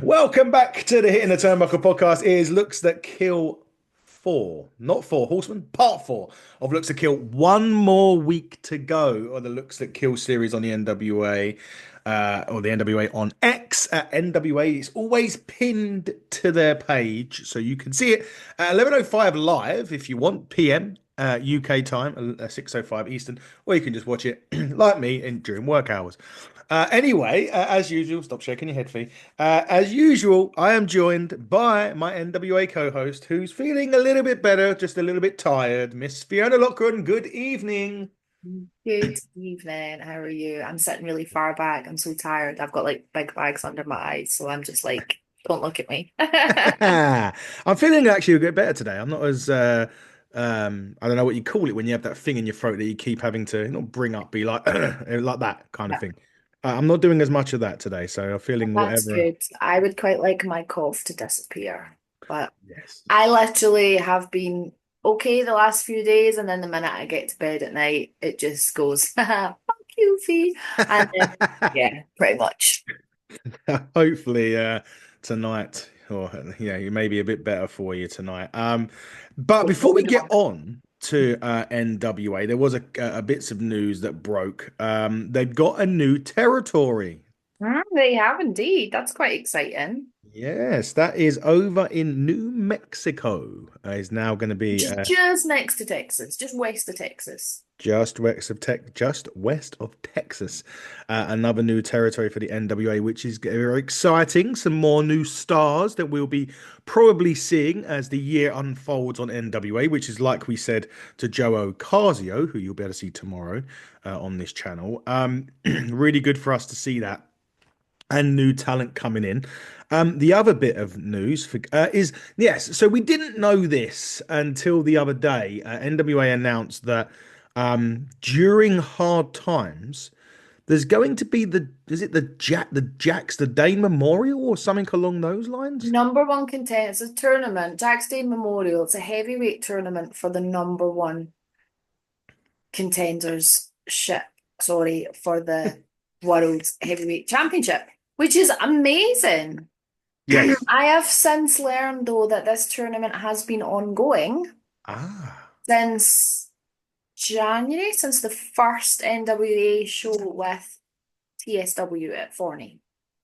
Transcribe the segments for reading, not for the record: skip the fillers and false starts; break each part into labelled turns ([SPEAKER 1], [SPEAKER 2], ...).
[SPEAKER 1] Welcome back to the Hitting the Turnbuckle podcast. It is Looks That Kill 4, not 4 Horsemen, part 4 of Looks That Kill. One more week to go on the Looks That Kill series on the NWA, or the NWA on X at NWA. It's always pinned to their page, so you can see it at 11:05 live if you want, PM. UK time, 6:05 Eastern, or you can just watch it like me during work hours. Anyway, as usual, stop shaking your head, Fee. As usual, I am joined by my NWA co-host, who's feeling a little bit better, just a little bit tired, Miss Fiona Lockron. Good evening.
[SPEAKER 2] Good evening. How are you? I'm sitting really far back. I'm so tired. I've got like big bags under my eyes, so I'm just like, don't look at me.
[SPEAKER 1] I'm feeling actually a bit better today. I'm not as I don't know what you call it when you have that thing in your throat that you keep having to not bring up, be like like that kind of
[SPEAKER 2] Yeah,
[SPEAKER 1] thing. I'm not doing as much of that today, so I'm feeling
[SPEAKER 2] that's
[SPEAKER 1] whatever.
[SPEAKER 2] good. I would quite like my cough to disappear, but
[SPEAKER 1] Yes.
[SPEAKER 2] I literally have been okay the last few days, and then the minute I get to bed at night, it just goes, fuck you, Fee. And then, yeah, pretty much.
[SPEAKER 1] Hopefully, tonight, or yeah, you may be a bit better for you tonight. But before we
[SPEAKER 2] Hopefully
[SPEAKER 1] get
[SPEAKER 2] not.
[SPEAKER 1] on to NWA, there was a bits of news that broke. They've got a new territory.
[SPEAKER 2] They have indeed. That's quite exciting.
[SPEAKER 1] Yes, that is over in New Mexico. Is now going to be
[SPEAKER 2] Just next to Texas, just west of Texas.
[SPEAKER 1] just west of Texas. Another new territory for the NWA, which is very exciting. Some more new stars that we'll be probably seeing as the year unfolds on NWA, which is like we said to Joe Ocasio, who you'll be able to see tomorrow on this channel. Really good for us to see that and new talent coming in. The other bit of news is yes, so we didn't know this until the other day. NWA announced that during hard times, there's going to be the Dane Memorial or something along those lines?
[SPEAKER 2] Number one contender. It's a tournament, Jack's Day Memorial. It's a heavyweight tournament for the number one contenders ship, sorry, for the World Heavyweight Championship, which is amazing.
[SPEAKER 1] Yes.
[SPEAKER 2] I have since learned though that this tournament has been ongoing
[SPEAKER 1] Ah.
[SPEAKER 2] since January, since the first NWA show with TSW at Forney.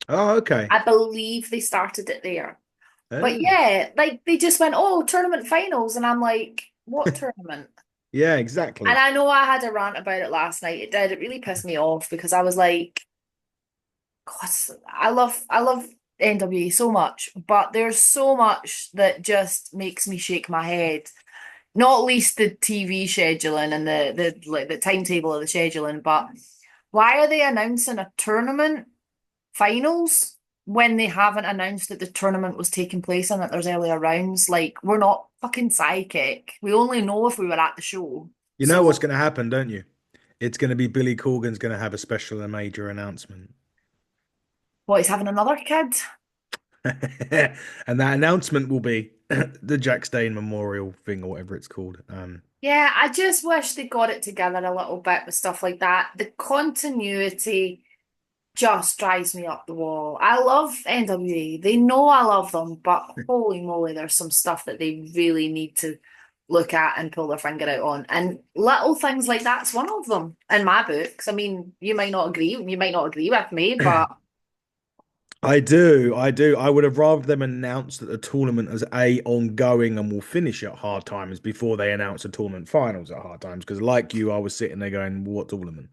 [SPEAKER 1] Oh, okay.
[SPEAKER 2] I believe they started it there. But
[SPEAKER 1] Oh.
[SPEAKER 2] yeah, like they just went, oh, tournament finals. And I'm like, what tournament?
[SPEAKER 1] Yeah,
[SPEAKER 2] And
[SPEAKER 1] exactly.
[SPEAKER 2] I know I had a rant about it last night. It did. It really pissed me off because I was like, God, I love NWA so much, but there's so much that just makes me shake my head. Not least the TV scheduling and the like the timetable of the scheduling, but why are they announcing a tournament finals when they haven't announced that the tournament was taking place and that there's earlier rounds? Like, we're not fucking psychic. We only know if we were at the show.
[SPEAKER 1] You know what's
[SPEAKER 2] So,
[SPEAKER 1] going to happen, don't you? It's going to be Billy Corgan's going to have a special and major announcement.
[SPEAKER 2] what, he's having another kid?
[SPEAKER 1] And that announcement will be the Jack Stane Memorial thing or whatever it's called.
[SPEAKER 2] Yeah, I just wish they got it together a little bit with stuff like that. The continuity just drives me up the wall. I love NWA. They know I love them, but holy moly, there's some stuff that they really need to look at and pull their finger out on. And little things like that's one of them in my books. I mean, you might not agree with me, but
[SPEAKER 1] I do, I do. I would have rather them announce that the tournament is ongoing and will finish at hard times before they announce the tournament finals at hard times. Because like you, I was sitting there going, "What tournament?"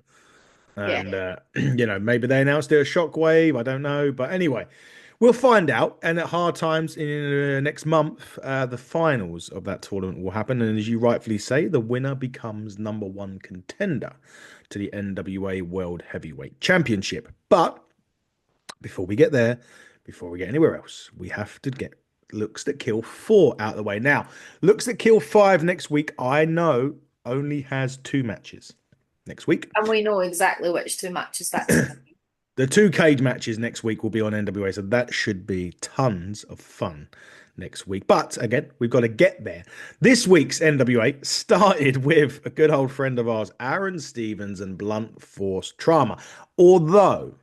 [SPEAKER 2] yeah.
[SPEAKER 1] And maybe they announced it a shockwave. I don't know, but anyway, we'll find out. And at hard times in next month, the finals of that tournament will happen. And as you rightfully say, the winner becomes number one contender to the NWA World Heavyweight Championship. But before we get there, before we get anywhere else, we have to get Looks That Kill 4 out of the way. Now, Looks That Kill 5 next week, I know only has two matches next week.
[SPEAKER 2] And we know exactly which two matches that's going to be.
[SPEAKER 1] The two cage matches next week will be on NWA, so that should be tons of fun next week. But again, we've got to get there. This week's NWA started with a good old friend of ours, Aaron Stevens and Blunt Force Trauma. Although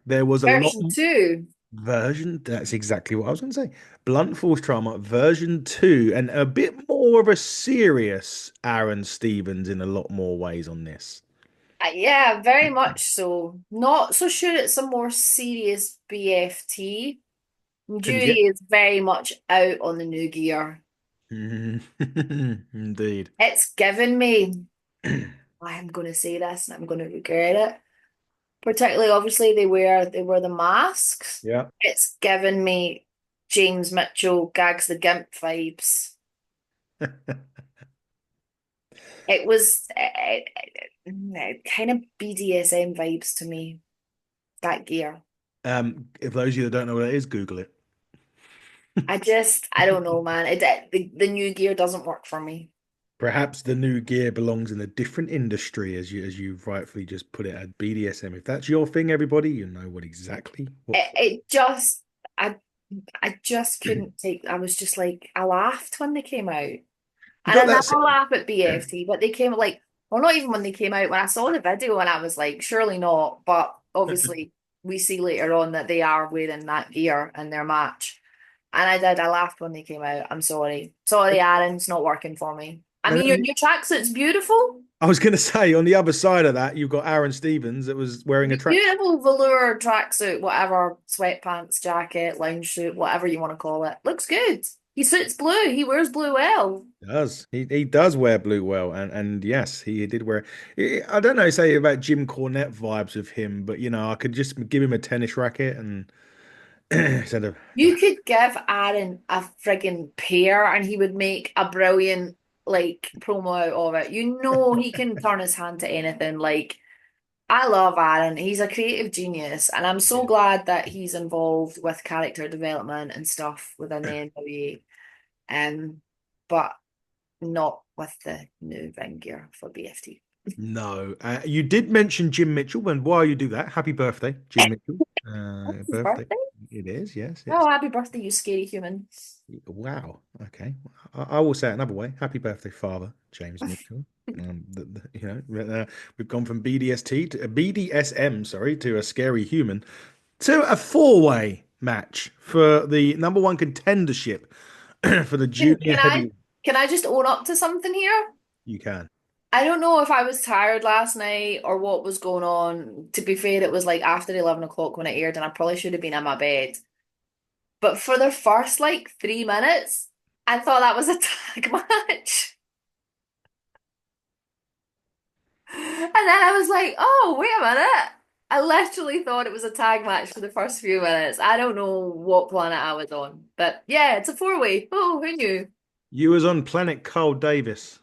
[SPEAKER 1] there was a lot.
[SPEAKER 2] Version two.
[SPEAKER 1] That's exactly what I was going to say. Blunt Force Trauma version 2, and a bit more of a serious Aaron Stevens in a lot more ways on this.
[SPEAKER 2] Yeah, very much so. Not so sure it's a more serious BFT.
[SPEAKER 1] Couldn't
[SPEAKER 2] Judy
[SPEAKER 1] get.
[SPEAKER 2] is very much out on the new gear.
[SPEAKER 1] Indeed.
[SPEAKER 2] It's given me, I'm going to say this and I'm going to regret it. Particularly, obviously, they wear the masks.
[SPEAKER 1] Yeah.
[SPEAKER 2] It's given me James Mitchell gags the gimp vibes. It was kind of BDSM vibes to me, that gear.
[SPEAKER 1] If those of you that don't know what it is, Google it.
[SPEAKER 2] I don't know, man. The new gear doesn't work for me.
[SPEAKER 1] Perhaps the new gear belongs in a different industry, as you rightfully just put it at BDSM. If that's your thing, everybody, you know what exactly what
[SPEAKER 2] It,
[SPEAKER 1] for.
[SPEAKER 2] it just, I, I just couldn't take. I was just like, I laughed when they came out, and
[SPEAKER 1] You
[SPEAKER 2] I
[SPEAKER 1] got that
[SPEAKER 2] never
[SPEAKER 1] same.
[SPEAKER 2] laugh at BFT, but they came like, well, not even when they came out. When I saw the video, and I was like, surely not. But obviously, we see later on that they are wearing that gear in their match. And I did. I laughed when they came out. I'm sorry. Sorry, Aaron, it's not working for me. I
[SPEAKER 1] And
[SPEAKER 2] mean, your new tracksuit's beautiful.
[SPEAKER 1] I was going to say, on the other side of that, you've got Aaron Stevens that was wearing a
[SPEAKER 2] Your
[SPEAKER 1] track.
[SPEAKER 2] beautiful velour tracksuit, whatever, sweatpants, jacket, lounge suit, whatever you want to call it. Looks good. He suits blue. He wears blue well.
[SPEAKER 1] Does he does wear blue well, and yes, he did wear. I don't know, say about Jim Cornette vibes of him, but you know, I could just give him a tennis racket and instead of.
[SPEAKER 2] You could give Aaron a friggin' pair and he would make a brilliant like promo out of it. You know he can turn his hand to anything. Like I love Aaron. He's a creative genius, and I'm so
[SPEAKER 1] Yeah.
[SPEAKER 2] glad that he's involved with character development and stuff within the NWA. But not with the new ring gear for BFT.
[SPEAKER 1] No, you did mention Jim Mitchell, and while you do that, happy birthday, Jim Mitchell.
[SPEAKER 2] What's his
[SPEAKER 1] Birthday.
[SPEAKER 2] birthday?
[SPEAKER 1] It is, yes,
[SPEAKER 2] Oh,
[SPEAKER 1] yes.
[SPEAKER 2] happy birthday, you scary human.
[SPEAKER 1] Wow. Okay. I will say it another way. Happy birthday, Father James Mitchell. We've gone from BDST to BDSM, sorry, to a scary human to a four-way match for the number one contendership for the
[SPEAKER 2] Can,
[SPEAKER 1] junior
[SPEAKER 2] can I
[SPEAKER 1] heavy.
[SPEAKER 2] can I just own up to something here?
[SPEAKER 1] You can.
[SPEAKER 2] I don't know if I was tired last night or what was going on. To be fair, it was like after 11 o'clock when it aired, and I probably should have been in my bed. But for the first like 3 minutes, I thought that was a tag match. And then I was like, oh, wait a minute. I literally thought it was a tag match for the first few minutes. I don't know what planet I was on. But yeah, it's a four-way. Oh, who knew?
[SPEAKER 1] You was on Planet Carl Davis.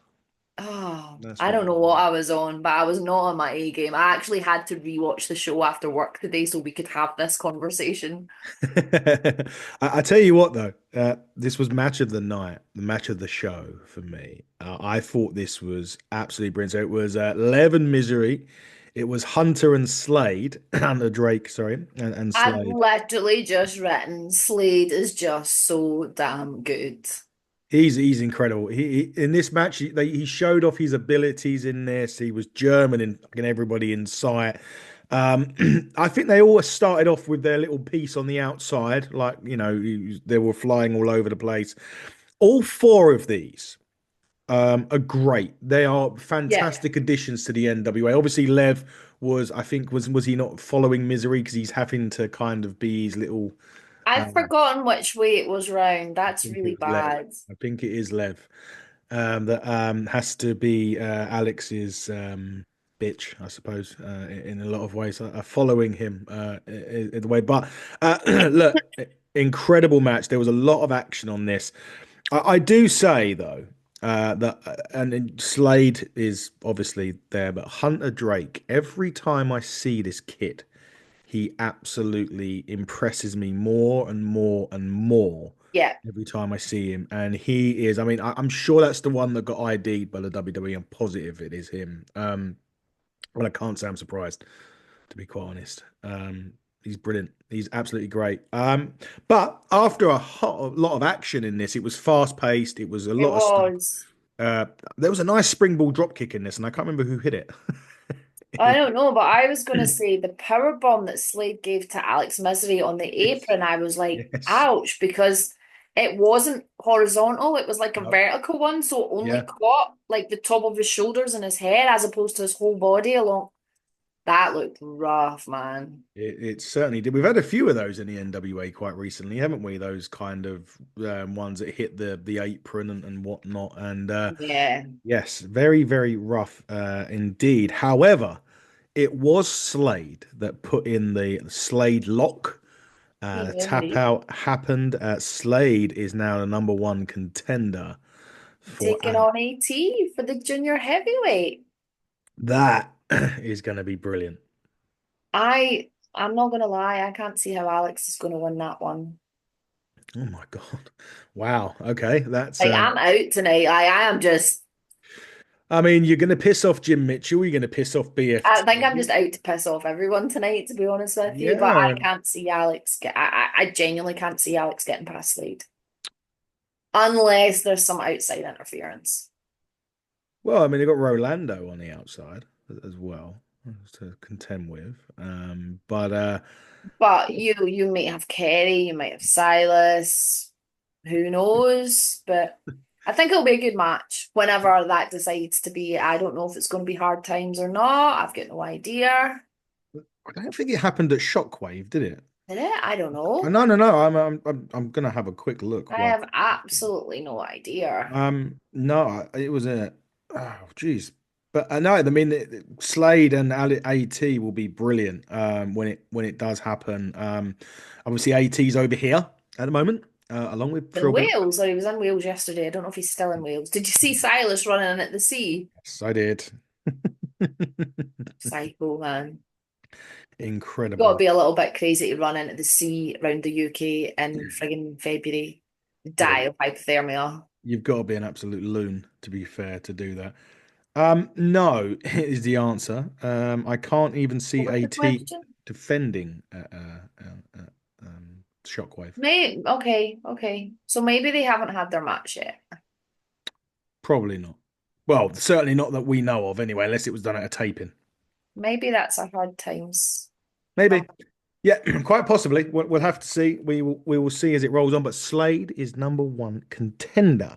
[SPEAKER 2] Oh,
[SPEAKER 1] That's
[SPEAKER 2] I
[SPEAKER 1] what
[SPEAKER 2] don't
[SPEAKER 1] you.
[SPEAKER 2] know what I was on, but I was not on my A game. I actually had to rewatch the show after work today so we could have this conversation.
[SPEAKER 1] I tell you what, though, this was match of the night, the match of the show for me. I thought this was absolutely brilliant. So it was Lev and Misery, it was Hunter and Slade, Hunter Drake, sorry, and
[SPEAKER 2] I've
[SPEAKER 1] Slade.
[SPEAKER 2] literally just written Slade is just so damn good.
[SPEAKER 1] He's incredible. In this match, he showed off his abilities in this. He was German and fucking everybody in sight. Um, I think they all started off with their little piece on the outside, like you know, they were flying all over the place. All four of these are great. They are
[SPEAKER 2] Yeah.
[SPEAKER 1] fantastic additions to the NWA. Obviously, Lev was, I think, was he not following Misery because he's having to kind of be his little.
[SPEAKER 2] I've
[SPEAKER 1] Um,
[SPEAKER 2] forgotten which way it was round.
[SPEAKER 1] I
[SPEAKER 2] That's
[SPEAKER 1] think
[SPEAKER 2] really
[SPEAKER 1] it was Lev.
[SPEAKER 2] bad.
[SPEAKER 1] I think it is Lev. That has to be Alex's bitch, I suppose, in a lot of ways, following him in the way. But look, incredible match. There was a lot of action on this. I do say though that, and then Slade is obviously there, but Hunter Drake. Every time I see this kid, he absolutely impresses me more and more and more
[SPEAKER 2] Yeah.
[SPEAKER 1] every time I see him. And he is, I mean, I'm sure that's the one that got ID'd by the WWE. I'm positive it is him. Well, I can't say I'm surprised, to be quite honest. He's brilliant. He's absolutely great. But after a lot of action in this, it was fast paced. It was a
[SPEAKER 2] It
[SPEAKER 1] lot of stuff.
[SPEAKER 2] was.
[SPEAKER 1] Uh, there was a nice springboard drop kick in this, and I can't remember who hit it.
[SPEAKER 2] I don't know, but I was gonna say the power bomb that Slade gave to Alex Misery on the apron, I was like,
[SPEAKER 1] Yes.
[SPEAKER 2] ouch, because it wasn't horizontal, it was like a
[SPEAKER 1] No.
[SPEAKER 2] vertical one, so it only
[SPEAKER 1] Yeah.
[SPEAKER 2] caught like the top of his shoulders and his head as opposed to his whole body along. That looked rough, man.
[SPEAKER 1] It certainly did. We've had a few of those in the NWA quite recently, haven't we? Those kind of ones that hit the apron and whatnot. And
[SPEAKER 2] Yeah,
[SPEAKER 1] yes, very, very rough indeed. However, it was Slade that put in the Slade lock. The
[SPEAKER 2] yeah,
[SPEAKER 1] tap out happened. Slade is now the number one contender for
[SPEAKER 2] taking on AT for the junior heavyweight.
[SPEAKER 1] that is going to be brilliant.
[SPEAKER 2] I'm not gonna lie, I can't see how Alex is gonna win that one.
[SPEAKER 1] Oh my God. Wow. Okay. That's
[SPEAKER 2] Like I'm out tonight. I am just
[SPEAKER 1] I mean, you're going to piss off Jim Mitchell. You're going to piss off
[SPEAKER 2] I think I'm just
[SPEAKER 1] BFT.
[SPEAKER 2] out to piss off everyone tonight, to be honest with you. But
[SPEAKER 1] Yeah.
[SPEAKER 2] I can't see Alex get I genuinely can't see Alex getting past Slade. Unless there's some outside interference.
[SPEAKER 1] Well, I mean, they've got Rolando on the outside as well to contend with. But
[SPEAKER 2] But you may have Kerry, you might have Silas, who knows? But I think it'll be a good match whenever that decides to be. I don't know if it's going to be hard times or not. I've got no idea.
[SPEAKER 1] I don't think it happened at Shockwave, did it?
[SPEAKER 2] Did it? I don't know.
[SPEAKER 1] No, no, no. I'm going to have a quick look
[SPEAKER 2] I
[SPEAKER 1] while.
[SPEAKER 2] have absolutely no idea.
[SPEAKER 1] No, it was a. Oh, geez. But I know. I mean, Slade and AT will be brilliant when it does happen. Obviously, AT's over here at the moment, along with
[SPEAKER 2] In
[SPEAKER 1] Phil.
[SPEAKER 2] Wales, or he was in Wales yesterday. I don't know if he's still in Wales. Did you see Silas running at the sea?
[SPEAKER 1] Yes, I did.
[SPEAKER 2] Psycho, man. Got to
[SPEAKER 1] Incredible.
[SPEAKER 2] be a little bit crazy to run into the sea around the UK in friggin' February.
[SPEAKER 1] Yeah,
[SPEAKER 2] Die of hypothermia.
[SPEAKER 1] you've got to be an absolute loon to be fair to do that. No is the answer. I can't even
[SPEAKER 2] What
[SPEAKER 1] see
[SPEAKER 2] was the
[SPEAKER 1] AT
[SPEAKER 2] question?
[SPEAKER 1] defending Shockwave.
[SPEAKER 2] Okay, okay. So maybe they haven't had their match yet.
[SPEAKER 1] Probably not. Well, certainly not that we know of anyway, unless it was done at a taping.
[SPEAKER 2] Maybe that's a hard times.
[SPEAKER 1] Maybe. Yeah, quite possibly. We'll have to see. We will see as it rolls on. But Slade is number one contender.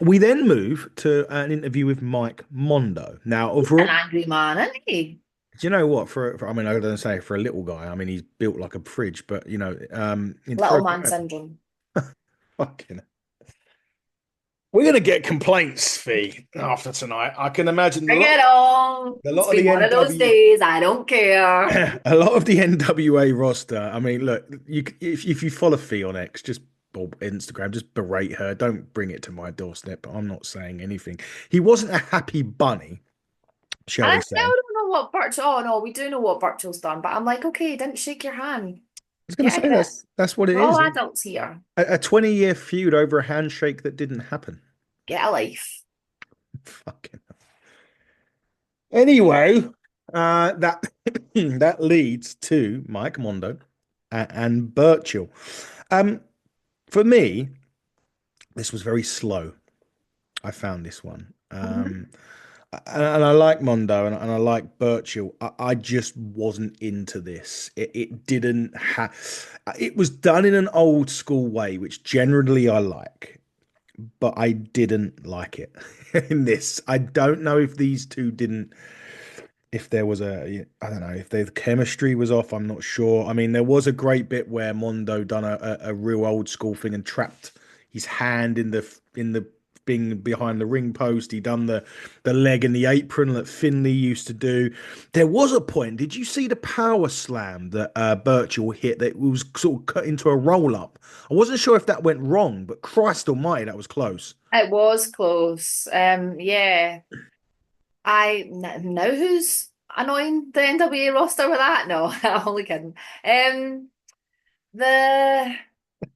[SPEAKER 1] We then move to an interview with Mike Mondo. Now,
[SPEAKER 2] He's an
[SPEAKER 1] overall,
[SPEAKER 2] angry man, isn't he?
[SPEAKER 1] do you know what? I mean, I don't say for a little guy. I mean, he's built like a fridge, but for
[SPEAKER 2] Little
[SPEAKER 1] a
[SPEAKER 2] man
[SPEAKER 1] guy,
[SPEAKER 2] syndrome.
[SPEAKER 1] fucking, we're gonna get complaints, Fee, after tonight. I can imagine
[SPEAKER 2] Bring it on.
[SPEAKER 1] a
[SPEAKER 2] It's
[SPEAKER 1] lot of
[SPEAKER 2] been
[SPEAKER 1] the
[SPEAKER 2] one of those
[SPEAKER 1] NW,
[SPEAKER 2] days. I don't care.
[SPEAKER 1] a lot of the NWA roster. I mean, look, if you follow Fee on X, just or Instagram, just berate her. Don't bring it to my doorstep. I'm not saying anything. He wasn't a happy bunny, shall
[SPEAKER 2] I
[SPEAKER 1] we
[SPEAKER 2] still
[SPEAKER 1] say?
[SPEAKER 2] don't know what Birchall. Oh no, we do know what Birchall's done, but I'm like, okay, he didn't shake your hand.
[SPEAKER 1] I was gonna
[SPEAKER 2] Get
[SPEAKER 1] say
[SPEAKER 2] it.
[SPEAKER 1] that's what it
[SPEAKER 2] We're
[SPEAKER 1] is.
[SPEAKER 2] all adults here.
[SPEAKER 1] A 20-year feud over a handshake that didn't happen.
[SPEAKER 2] Get a life.
[SPEAKER 1] Fucking. Anyway, that that leads to Mike Mondo and Birchall. Um, for me, this was very slow. I found this one.
[SPEAKER 2] Mhm.
[SPEAKER 1] And I like Mondo and I like Birchall. I just wasn't into this. It didn't have. It was done in an old school way, which generally I like, but I didn't like it in this. I don't know if these two didn't if there was I don't know if the chemistry was off. I'm not sure. I mean, there was a great bit where Mondo done a real old school thing and trapped his hand in the thing behind the ring post. He done the leg in the apron that Finley used to do. There was a point. Did you see the power slam that Birchall hit that was sort of cut into a roll up? I wasn't sure if that went wrong, but Christ Almighty, that was close.
[SPEAKER 2] It was close. Yeah. Now who's annoying the NWA roster with that? No, I'm only kidding. Um, the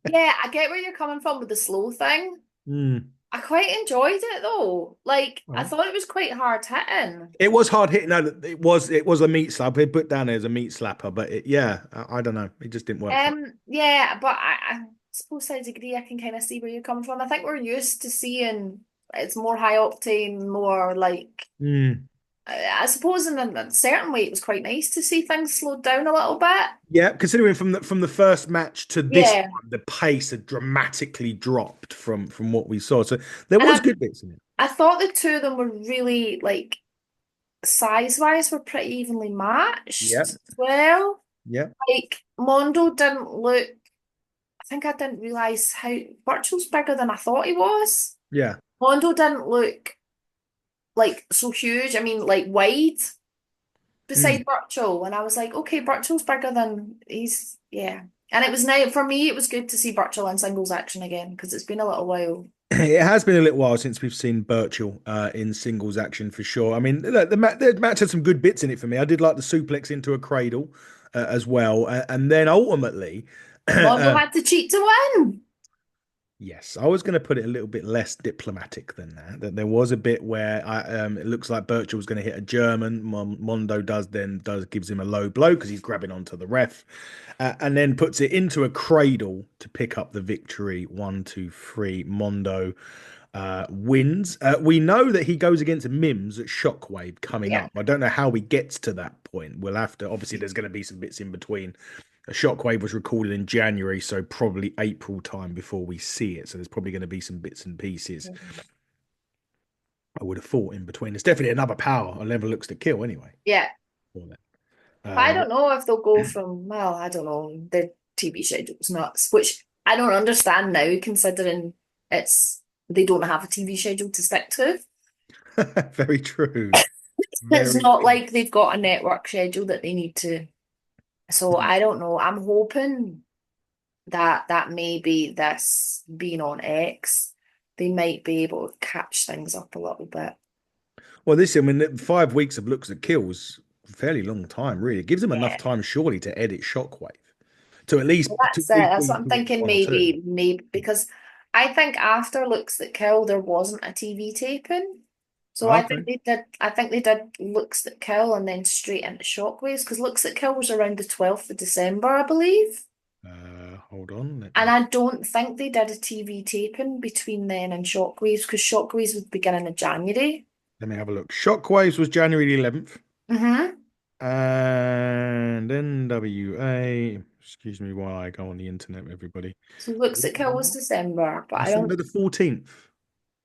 [SPEAKER 2] yeah, I get where you're coming from with the slow thing.
[SPEAKER 1] Hmm.
[SPEAKER 2] I quite enjoyed it though. Like I
[SPEAKER 1] Right.
[SPEAKER 2] thought it was quite hard hitting.
[SPEAKER 1] It was hard hitting. No, it was a meat slap. They put down there as a meat slapper, but yeah, I don't know. It just didn't work for
[SPEAKER 2] Yeah, but I suppose I agree. I can kind of see where you're coming from. I think we're used to seeing it's more high octane, more like
[SPEAKER 1] me.
[SPEAKER 2] I suppose in a certain way it was quite nice to see things slowed down a little bit.
[SPEAKER 1] Yeah, considering from the first match to this
[SPEAKER 2] Yeah.
[SPEAKER 1] one, the pace had dramatically dropped from what we saw. So there
[SPEAKER 2] And
[SPEAKER 1] was good bits in it.
[SPEAKER 2] I thought the two of them were really like size-wise were pretty evenly
[SPEAKER 1] Yeah,
[SPEAKER 2] matched as well.
[SPEAKER 1] yeah,
[SPEAKER 2] Like Mondo didn't look, I think I didn't realise how Virtual's bigger than I thought he was.
[SPEAKER 1] yeah.
[SPEAKER 2] Mondo didn't look like so huge. I mean, like wide
[SPEAKER 1] Mm.
[SPEAKER 2] beside Virtual. And I was like, okay, Virtual's bigger than he's, yeah. And it was nice for me, it was good to see Virtual in singles action again because it's been a little while.
[SPEAKER 1] It has been a little while since we've seen Birchall in singles action for sure. I mean, the match had some good bits in it for me. I did like the suplex into a cradle as well, and then ultimately,
[SPEAKER 2] Mondo had to cheat to win.
[SPEAKER 1] yes, I was going to put it a little bit less diplomatic than that. That there was a bit where it looks like Birchall was going to hit a German. Mondo does gives him a low blow because he's grabbing onto the ref, and then puts it into a cradle to pick up the victory. 1, 2, 3. Mondo wins. We know that he goes against Mims at Shockwave coming
[SPEAKER 2] Yeah.
[SPEAKER 1] up. I don't know how he gets to that point. We'll have to. Obviously, there's going to be some bits in between. Shockwave was recorded in January, so probably April time before we see it. So there's probably going to be some bits and pieces. I would have thought in between. There's definitely another power. A level looks to kill anyway.
[SPEAKER 2] Yeah.
[SPEAKER 1] For that.
[SPEAKER 2] But I
[SPEAKER 1] But
[SPEAKER 2] don't know if they'll go from, well, I don't know, the TV schedule's nuts, which I don't understand now, considering it's they don't have a TV schedule to stick to.
[SPEAKER 1] very true.
[SPEAKER 2] It's
[SPEAKER 1] Very
[SPEAKER 2] not
[SPEAKER 1] true.
[SPEAKER 2] like they've got a network schedule that they need to. So I don't know. I'm hoping that that maybe this being on X, they might be able to catch things up a little bit.
[SPEAKER 1] Well, this, I mean, 5 weeks of looks at kills, a fairly long time, really. It gives them enough
[SPEAKER 2] Yeah.
[SPEAKER 1] time, surely, to edit Shockwave. To
[SPEAKER 2] That's
[SPEAKER 1] at
[SPEAKER 2] it.
[SPEAKER 1] least
[SPEAKER 2] That's
[SPEAKER 1] bring
[SPEAKER 2] what
[SPEAKER 1] you
[SPEAKER 2] I'm
[SPEAKER 1] towards
[SPEAKER 2] thinking.
[SPEAKER 1] one or two.
[SPEAKER 2] Maybe because I think after Looks That Kill, there wasn't a TV taping. So I
[SPEAKER 1] Okay.
[SPEAKER 2] think they did. I think they did Looks That Kill and then straight into Shockwaves because Looks That Kill was around the 12th of December, I believe.
[SPEAKER 1] Hold on. Let
[SPEAKER 2] And
[SPEAKER 1] me
[SPEAKER 2] I don't think they did a TV taping between then and Shockwaves because Shockwaves was beginning of January.
[SPEAKER 1] let me have a look. Shockwaves was January the 11th,
[SPEAKER 2] Mm-hmm.
[SPEAKER 1] and NWA. Excuse me while I go on the internet, everybody.
[SPEAKER 2] So Looks That Kill was December, but I
[SPEAKER 1] December
[SPEAKER 2] don't.
[SPEAKER 1] the 14th.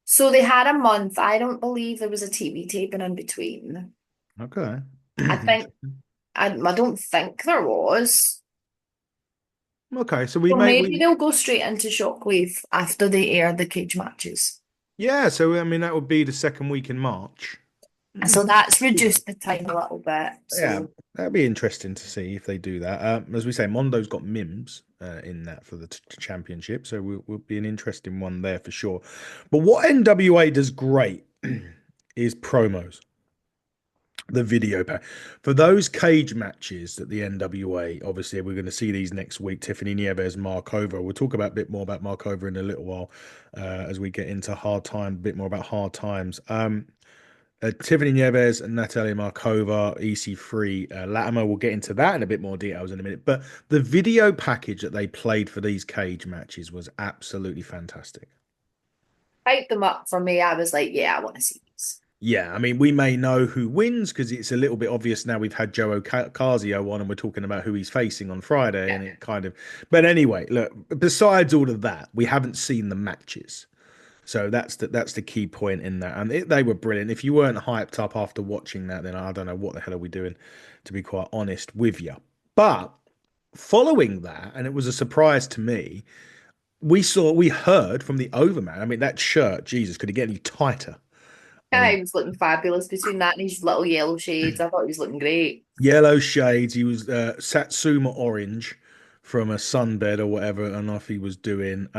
[SPEAKER 2] So they had a month. I don't believe there was a TV taping in between.
[SPEAKER 1] Okay.
[SPEAKER 2] I think I don't think there was.
[SPEAKER 1] Okay, so we
[SPEAKER 2] So
[SPEAKER 1] may
[SPEAKER 2] maybe
[SPEAKER 1] we
[SPEAKER 2] they'll go straight into Shockwave after they air the cage matches.
[SPEAKER 1] yeah, so I mean that would be the second week in March.
[SPEAKER 2] So that's reduced the time a little bit.
[SPEAKER 1] Yeah,
[SPEAKER 2] So
[SPEAKER 1] that'd be interesting to see if they do that. As we say, Mondo's got Mims in that for the championship, so will be an interesting one there for sure. But what NWA does great is promos, the video pack. For those cage matches that the NWA, obviously, we're going to see these next week. Tiffany Nieves, Markova. We'll talk about a bit more about Markova in a little while as we get into hard time, a bit more about hard times. Tiffany Nieves and Natalia Markova, EC3, Latimer. We'll get into that in a bit more details in a minute. But the video package that they played for these cage matches was absolutely fantastic.
[SPEAKER 2] hype them up for me. I was like, yeah, I want to see these.
[SPEAKER 1] Yeah, I mean, we may know who wins because it's a little bit obvious now. We've had Joe Ocasio on, and we're talking about who he's facing on Friday,
[SPEAKER 2] Yeah.
[SPEAKER 1] and it kind of. But anyway, look. Besides all of that, we haven't seen the matches. So that's the key point in that, and they were brilliant. If you weren't hyped up after watching that, then I don't know what the hell are we doing, to be quite honest with you. But following that, and it was a surprise to me, we heard from the Overman. I mean, that shirt, Jesus, could it get any tighter? I
[SPEAKER 2] Yeah,
[SPEAKER 1] mean,
[SPEAKER 2] he was looking fabulous between that and his little yellow shades. I thought he was looking great.
[SPEAKER 1] yellow shades. He was Satsuma orange from a sunbed or whatever, and off he was doing.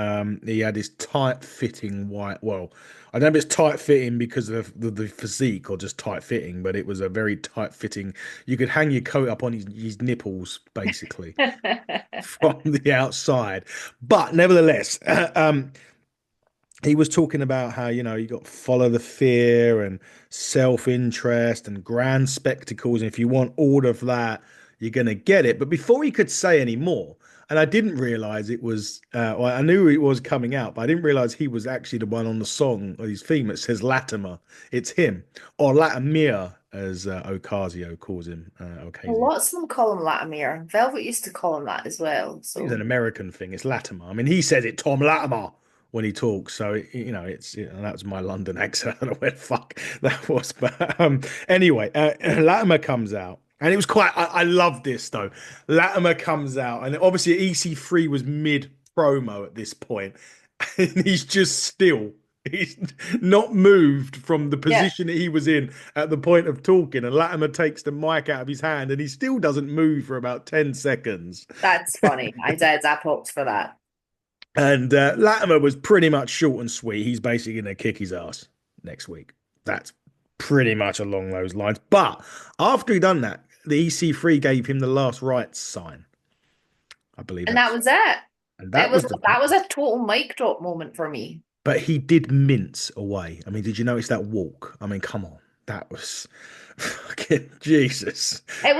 [SPEAKER 1] He had his tight fitting white. Well, I don't know if it's tight fitting because of the physique or just tight fitting, but it was a very tight fitting. You could hang your coat up on his nipples basically from the outside. But nevertheless, he was talking about how you got to follow the fear and self-interest and grand spectacles, and if you want all of that you're going to get it. But before he could say any more, and I didn't realize it was well, I knew it was coming out, but I didn't realize he was actually the one on the song or his theme that says Latimer. It's him, or Latimere, as Ocasio calls him,
[SPEAKER 2] Well,
[SPEAKER 1] Ocasio.
[SPEAKER 2] lots of them call him Latimer. Velvet used to call him that as well.
[SPEAKER 1] It's an
[SPEAKER 2] So
[SPEAKER 1] American thing. It's Latimer. I mean, he says it Tom Latimer when he talks. So that was my London accent. I don't know where the fuck that was, but anyway, Latimer comes out, and it was quite. I love this though. Latimer comes out, and obviously EC3 was mid promo at this point, and he's just still. He's not moved from the
[SPEAKER 2] yeah,
[SPEAKER 1] position that he was in at the point of talking, and Latimer takes the mic out of his hand, and he still doesn't move for about 10 seconds.
[SPEAKER 2] that's funny. I popped for that.
[SPEAKER 1] And Latimer was pretty much short and sweet. He's basically going to kick his ass next week. That's pretty much along those lines. But after he done that, the EC3 gave him the last rights sign. I believe
[SPEAKER 2] And that
[SPEAKER 1] that's,
[SPEAKER 2] was it.
[SPEAKER 1] and
[SPEAKER 2] It
[SPEAKER 1] that
[SPEAKER 2] was
[SPEAKER 1] was the.
[SPEAKER 2] that was a total mic drop moment for me.
[SPEAKER 1] But he did mince away. I mean, did you notice that walk? I mean, come on, that was fucking Jesus.
[SPEAKER 2] It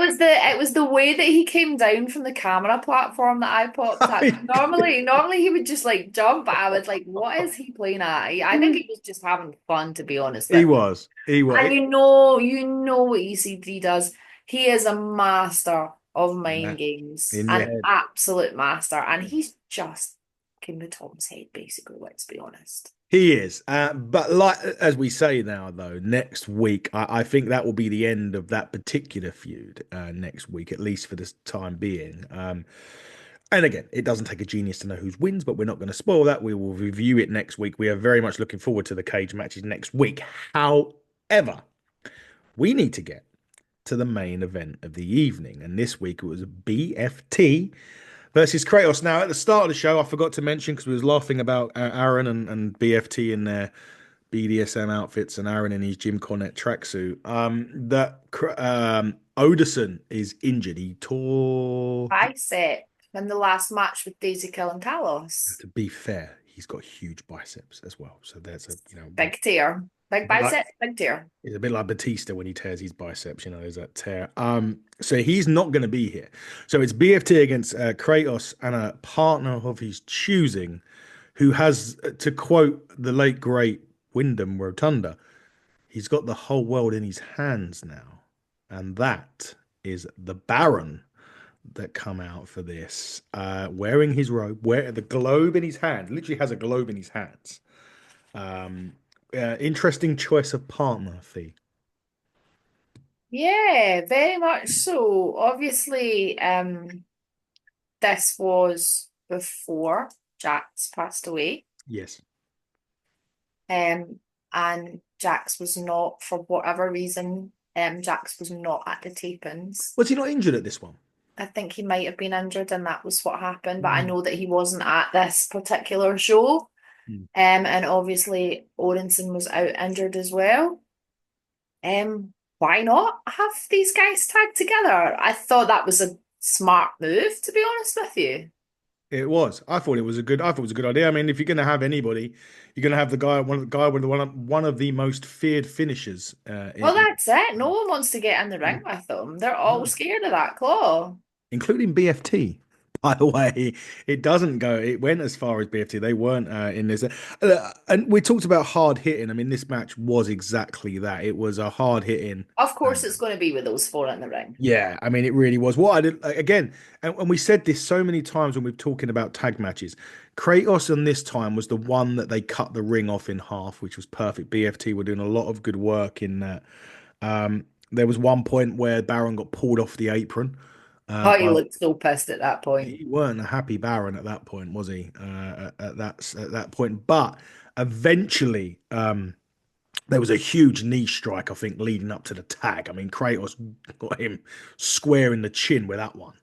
[SPEAKER 2] was the way that he came down from the camera platform that I popped at. Normally he would just like jump, but I was like, what is he playing at? I think he was just having fun, to be honest
[SPEAKER 1] He
[SPEAKER 2] with you.
[SPEAKER 1] was. He was.
[SPEAKER 2] And you know what EC3 does. He is a master of
[SPEAKER 1] Nah,
[SPEAKER 2] mind games,
[SPEAKER 1] in your
[SPEAKER 2] an
[SPEAKER 1] head.
[SPEAKER 2] absolute master, and he's just King of Tom's head, basically. Let's be honest.
[SPEAKER 1] He is, but like as we say now, though, next week I think that will be the end of that particular feud. Next week, at least for this time being. And again, it doesn't take a genius to know who wins, but we're not going to spoil that. We will review it next week. We are very much looking forward to the cage matches next week. However, we need to get to the main event of the evening, and this week it was BFT versus Kratos. Now, at the start of the show, I forgot to mention because we was laughing about Aaron and BFT in their BDSM outfits and Aaron in his Jim Cornette tracksuit. That Odison is injured. He tore.
[SPEAKER 2] Bicep in the last match with Daisy Kill and Talos.
[SPEAKER 1] To be fair, he's got huge biceps as well. So there's
[SPEAKER 2] Big tear. Big
[SPEAKER 1] bit like
[SPEAKER 2] bicep, big tear.
[SPEAKER 1] it's a bit like Batista when he tears his biceps. There's that tear. So he's not going to be here. So it's BFT against Kratos and a partner of his choosing, who has, to quote the late great Wyndham Rotunda, he's got the whole world in his hands now, and that is the Baron that come out for this, wearing his robe, wearing the globe in his hand. Literally has a globe in his hands. Um, Interesting choice of partner, Fee.
[SPEAKER 2] Yeah, very much so. Obviously, this was before Jax passed away.
[SPEAKER 1] Yes.
[SPEAKER 2] And Jax was not, for whatever reason, Jax was not at the tapings.
[SPEAKER 1] Was he not injured at this one?
[SPEAKER 2] I think he might have been injured and that was what happened, but I
[SPEAKER 1] Mm.
[SPEAKER 2] know that he wasn't at this particular show.
[SPEAKER 1] Mm.
[SPEAKER 2] And obviously Odinson was out injured as well. Why not have these guys tag together? I thought that was a smart move, to be honest with you.
[SPEAKER 1] It was. I thought it was a good. I thought it was a good idea. I mean, if you're going to have anybody, you're going to have the guy, guy with one of the most feared finishers.
[SPEAKER 2] Well, that's it. No one wants to get in the ring with them. They're all
[SPEAKER 1] No.
[SPEAKER 2] scared of that claw.
[SPEAKER 1] Including BFT. By the way, it doesn't go. It went as far as BFT. They weren't in this. And we talked about hard hitting. I mean, this match was exactly that. It was a hard hitting.
[SPEAKER 2] Of course, it's going to be with those four in the ring.
[SPEAKER 1] Yeah, I mean, it really was. What I did again, and we said this so many times when we've talking about tag matches. Kratos on this time was the one that they cut the ring off in half, which was perfect. BFT were doing a lot of good work in that. There was one point where Baron got pulled off the apron.
[SPEAKER 2] Oh, he
[SPEAKER 1] By
[SPEAKER 2] looked so pissed at that point.
[SPEAKER 1] He weren't a happy Baron at that point, was he? At that point, but eventually, there was a huge knee strike, I think, leading up to the tag. I mean, Kratos got him square in the chin with that one.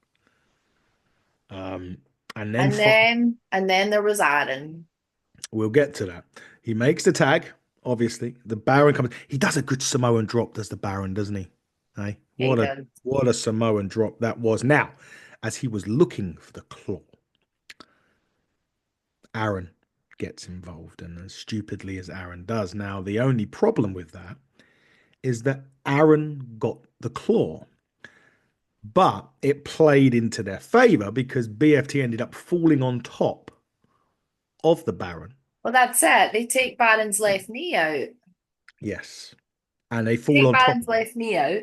[SPEAKER 1] Um, and then
[SPEAKER 2] And then there was Aaron.
[SPEAKER 1] we'll get to that. He makes the tag, obviously. The Baron comes. He does a good Samoan drop, does the Baron, doesn't he? Hey,
[SPEAKER 2] Yeah, he did.
[SPEAKER 1] what a Samoan drop that was. Now, as he was looking for the claw, Aaron gets involved, and as stupidly as Aaron does. Now, the only problem with that is that Aaron got the claw, but it played into their favor because BFT ended up falling on top of the Baron.
[SPEAKER 2] Well, that's it. They take Baron's left knee out.
[SPEAKER 1] Yes. and they fall
[SPEAKER 2] Take
[SPEAKER 1] on top
[SPEAKER 2] Baron's
[SPEAKER 1] of him.
[SPEAKER 2] left knee out,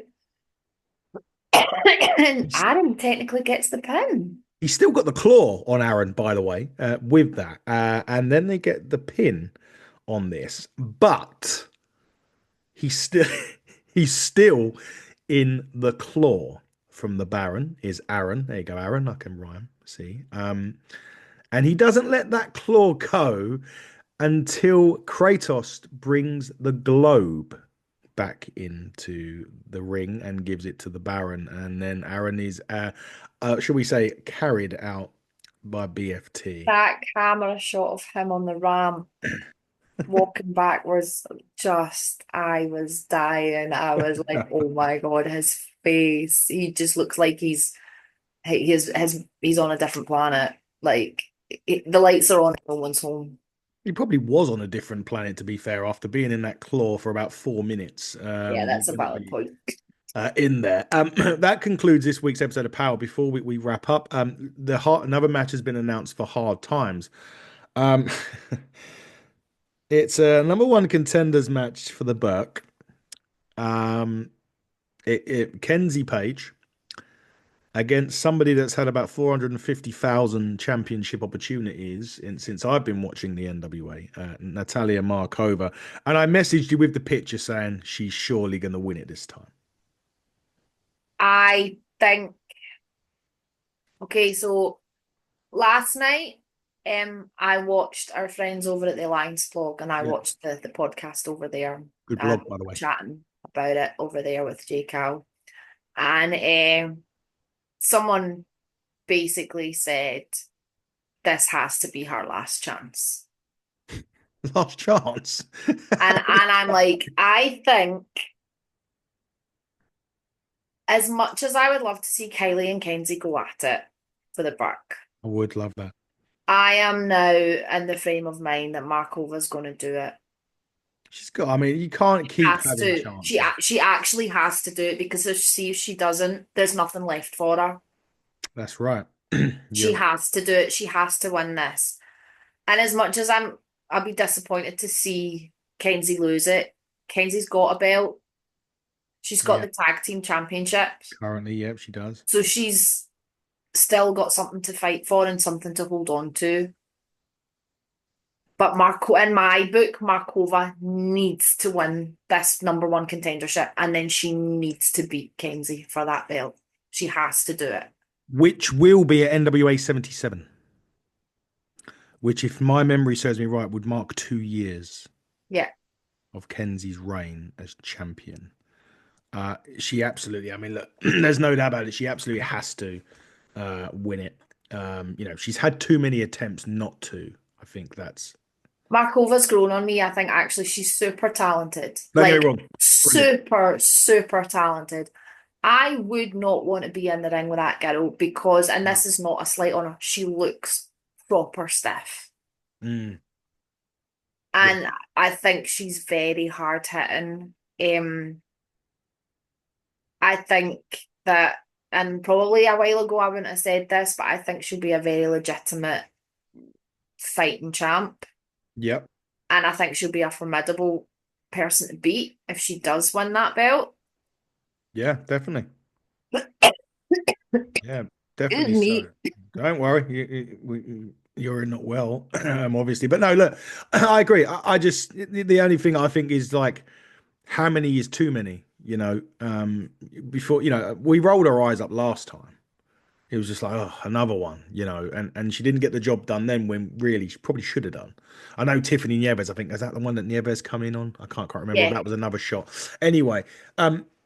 [SPEAKER 2] and Aaron technically gets the pin.
[SPEAKER 1] He's still got the claw on Aaron, by the way, with that. And then they get the pin on this. But he's still he's still in the claw from the Baron is Aaron. There you go, Aaron. I can rhyme. See. And he doesn't let that claw go until Kratos brings the globe back into the ring and gives it to the Baron, and then Aaron is, shall we say, carried out by BFT.
[SPEAKER 2] That camera shot of him on the ramp walking backwards, just I was dying. I was like, oh my God, his face. He just looks like he's on a different planet. Like the lights are on, no one's home.
[SPEAKER 1] He probably was on a different planet, to be fair, after being in that claw for about 4 minutes.
[SPEAKER 2] Yeah,
[SPEAKER 1] You're
[SPEAKER 2] that's a
[SPEAKER 1] going to
[SPEAKER 2] valid
[SPEAKER 1] be
[SPEAKER 2] point.
[SPEAKER 1] in there. That concludes this week's episode of Power. Before we wrap up, another match has been announced for Hard Times. Um, it's a number one contenders match for the Burke. Um, Kenzie Page against somebody that's had about 450,000 championship opportunities since I've been watching the NWA, Natalia Markova. And I messaged you with the picture saying she's surely going to win it this time.
[SPEAKER 2] I think okay, so last night, I watched our friends over at the Alliance blog and I
[SPEAKER 1] Yeah,
[SPEAKER 2] watched the podcast over there,
[SPEAKER 1] good blog, by the way.
[SPEAKER 2] chatting about it over there with J Cal. And someone basically said this has to be her last chance.
[SPEAKER 1] Last chance.
[SPEAKER 2] And I'm like, I think as much as I would love to see Kylie and Kenzie go at it for the buck,
[SPEAKER 1] I would love that.
[SPEAKER 2] I am now in the frame of mind that Markova's going to do it.
[SPEAKER 1] She's got, I mean, you can't keep
[SPEAKER 2] Has
[SPEAKER 1] having
[SPEAKER 2] to.
[SPEAKER 1] chances.
[SPEAKER 2] She actually has to do it because if she doesn't, there's nothing left for her.
[SPEAKER 1] That's right.
[SPEAKER 2] She
[SPEAKER 1] You're
[SPEAKER 2] has to do it. She has to win this. And as much as I'll be disappointed to see Kenzie lose it. Kenzie's got a belt. She's got
[SPEAKER 1] yeah,
[SPEAKER 2] the tag team championships.
[SPEAKER 1] currently, yep, she does.
[SPEAKER 2] So she's still got something to fight for and something to hold on to. But in my book, Markova needs to win this number one contendership, and then she needs to beat Kenzie for that belt. She has to do it.
[SPEAKER 1] Which will be at NWA 77, which, if my memory serves me right, would mark 2 years
[SPEAKER 2] Yeah.
[SPEAKER 1] of Kenzie's reign as champion. She absolutely, I mean, look, there's no doubt about it. She absolutely has to win it. She's had too many attempts not to. I think that's.
[SPEAKER 2] Markova's grown on me. I think actually she's super talented.
[SPEAKER 1] Don't get me
[SPEAKER 2] Like
[SPEAKER 1] wrong, brilliant.
[SPEAKER 2] super, super talented. I would not want to be in the ring with that girl because, and
[SPEAKER 1] No.
[SPEAKER 2] this is not a slight on her, she looks proper stiff.
[SPEAKER 1] Mm, yeah,
[SPEAKER 2] And I think she's very hard hitting. I think that, and probably a while ago I wouldn't have said this, but I think she'll be a very legitimate fighting champ.
[SPEAKER 1] yep,
[SPEAKER 2] And I think she'll be a formidable person to beat if she does win that belt.
[SPEAKER 1] yeah, definitely. Yeah, definitely
[SPEAKER 2] Excuse me.
[SPEAKER 1] so. Don't worry, you're not well, obviously. But no, look, I agree. I just the only thing I think is like how many is too many. Before we rolled our eyes up last time. It was just like, oh, another one, and she didn't get the job done then when really she probably should have done. I know Tiffany Nieves, I think, is that the one that Nieves come in on? I can't quite remember.
[SPEAKER 2] Yeah.
[SPEAKER 1] That was another shot. Anyway,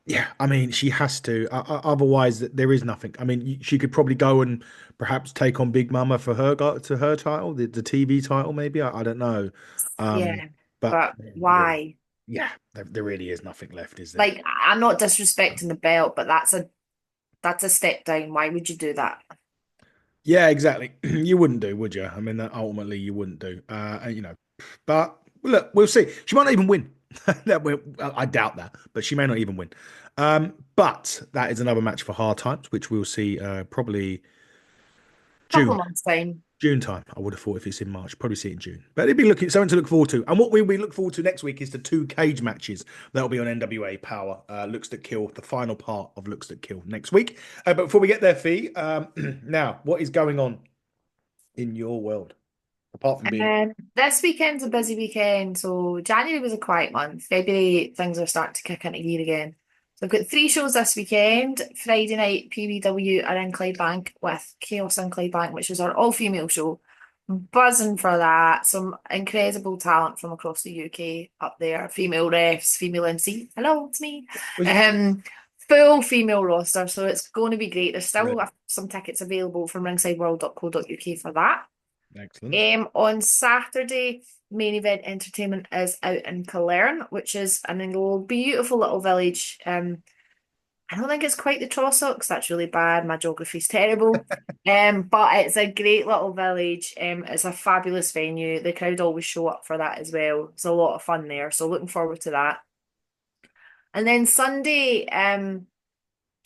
[SPEAKER 1] yeah, I mean, she has to. Otherwise, there is nothing. I mean, she could probably go and perhaps take on Big Mama for her title, the TV title, maybe. I don't know. Um,
[SPEAKER 2] Yeah.
[SPEAKER 1] but
[SPEAKER 2] But why?
[SPEAKER 1] yeah, there really is nothing left, is there?
[SPEAKER 2] Like, I'm not disrespecting the belt, but that's a step down. Why would you do that?
[SPEAKER 1] Yeah, exactly. You wouldn't do, would you? I mean, that ultimately you wouldn't do. But look, we'll see. She might not even win. I doubt that, but she may not even win. But that is another match for Hard Times, which we'll see probably
[SPEAKER 2] Couple
[SPEAKER 1] June.
[SPEAKER 2] months time.
[SPEAKER 1] June time. I would have thought if it's in March, probably see it in June. But it'd be looking something to look forward to. And what we look forward to next week is the two cage matches that'll be on NWA Power. Looks That Kill, the final part of Looks That Kill next week. But before we get there, Fee, now what is going on in your world apart from being?
[SPEAKER 2] This weekend's a busy weekend, so January was a quiet month. February, things are starting to kick into gear again. So I've got three shows this weekend. Friday night, PBW are in Clydebank with Chaos in Clydebank, which is our all-female show. I'm buzzing for that. Some incredible talent from across the UK up there. Female refs, female MC. Hello, it's me.
[SPEAKER 1] Was it
[SPEAKER 2] Um, Full female roster, so it's going to be great. There's
[SPEAKER 1] great?
[SPEAKER 2] still some tickets available from ringsideworld.co.uk for that.
[SPEAKER 1] Excellent.
[SPEAKER 2] On Saturday, Main Event Entertainment is out in Killern, which is a little beautiful little village. I don't think it's quite the Trossachs. That's really bad. My geography's terrible. But it's a great little village. It's a fabulous venue. The crowd always show up for that as well. It's a lot of fun there. So looking forward to that. And then Sunday,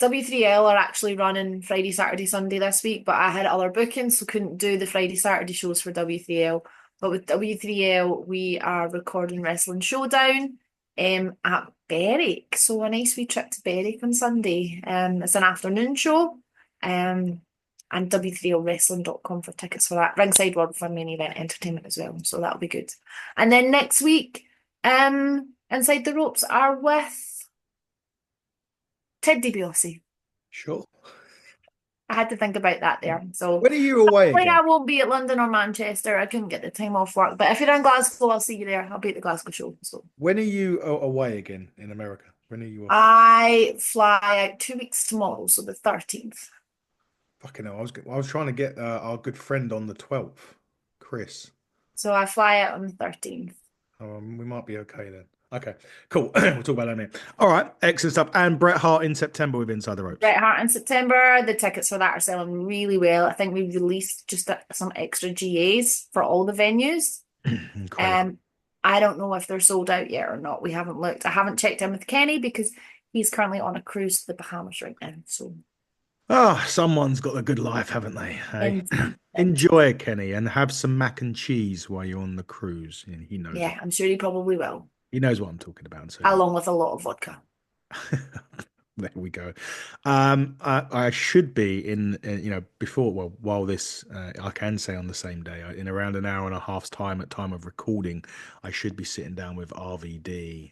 [SPEAKER 2] W3L are actually running Friday, Saturday, Sunday this week, but I had other bookings, so couldn't do the Friday, Saturday shows for W3L. But with W3L, we are recording Wrestling Showdown at Berwick. So a nice wee trip to Berwick on Sunday. It's an afternoon show. And W3LWrestling.com for tickets for that. Ringside World for Main Event Entertainment as well. So that'll be good. And then next week, Inside the Ropes are with Ted DiBiase.
[SPEAKER 1] Sure.
[SPEAKER 2] I had to think about that there. So
[SPEAKER 1] When are you away
[SPEAKER 2] hopefully
[SPEAKER 1] again?
[SPEAKER 2] I won't be at London or Manchester. I couldn't get the time off work. But if you're in Glasgow, I'll see you there. I'll be at the Glasgow show. So
[SPEAKER 1] When are you away again in America? When are you off?
[SPEAKER 2] I fly out 2 weeks tomorrow, so the 13th.
[SPEAKER 1] Fucking hell, I was trying to get our good friend on the 12th, Chris.
[SPEAKER 2] So I fly out on the 13th.
[SPEAKER 1] We might be okay then. Okay, cool. We'll talk about that in a minute. All right, excellent stuff. And Bret Hart in September with Inside the Ropes.
[SPEAKER 2] Bret Hart in September. The tickets for that are selling really well. I think we released just some extra GAs for all the venues.
[SPEAKER 1] Incredible.
[SPEAKER 2] I don't know if they're sold out yet or not. We haven't looked. I haven't checked in with Kenny because he's currently on a cruise to the Bahamas right now. So
[SPEAKER 1] Ah, someone's got a good life, haven't they? Hey,
[SPEAKER 2] indeed, indeed.
[SPEAKER 1] enjoy it, Kenny, and have some mac and cheese while you're on the cruise. And
[SPEAKER 2] Yeah, I'm sure he probably will,
[SPEAKER 1] he knows what I'm talking about. So
[SPEAKER 2] along with a lot of vodka.
[SPEAKER 1] there we go. I should be before, well, while this, I can say on the same day, in around an hour and a half's time at time of recording, I should be sitting down with RVD.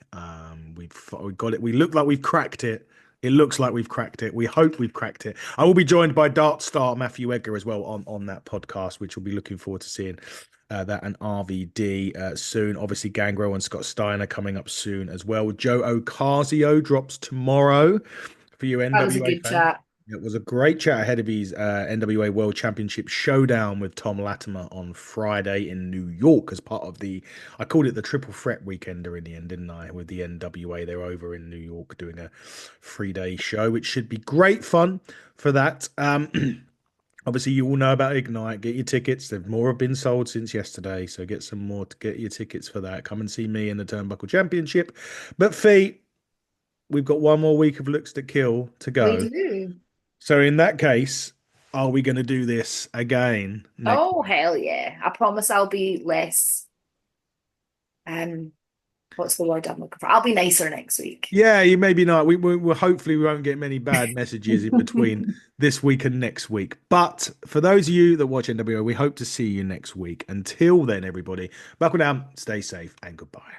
[SPEAKER 1] We got it. We look like we've cracked it. It looks like we've cracked it. We hope we've cracked it. I will be joined by Dart star Matthew Edgar as well on that podcast, which we'll be looking forward to seeing that and RVD soon. Obviously, Gangrel and Scott Steiner coming up soon as well. Joe Ocasio drops tomorrow for you
[SPEAKER 2] That was a
[SPEAKER 1] NWA
[SPEAKER 2] good
[SPEAKER 1] fans.
[SPEAKER 2] chat.
[SPEAKER 1] It was a great chat ahead of his NWA World Championship showdown with Tom Latimer on Friday in New York as part of I called it the Triple Threat Weekender in the end, didn't I? With the NWA, they're over in New York doing a 3-day show, which should be great fun for that. Obviously, you all know about Ignite. Get your tickets. More have been sold since yesterday, so get some more to get your tickets for that. Come and see me in the Turnbuckle Championship. But Fee, we've got one more week of Looks That Kill to
[SPEAKER 2] We
[SPEAKER 1] go.
[SPEAKER 2] do.
[SPEAKER 1] So in that case, are we going to do this again next
[SPEAKER 2] Oh,
[SPEAKER 1] week?
[SPEAKER 2] hell yeah. I promise I'll be less, um, what's the word I'm looking for? I'll be nicer next week.
[SPEAKER 1] Yeah, you maybe not. We hopefully we won't get many bad messages in between this week and next week. But for those of you that watch NWO, we hope to see you next week. Until then, everybody, buckle down, stay safe, and goodbye.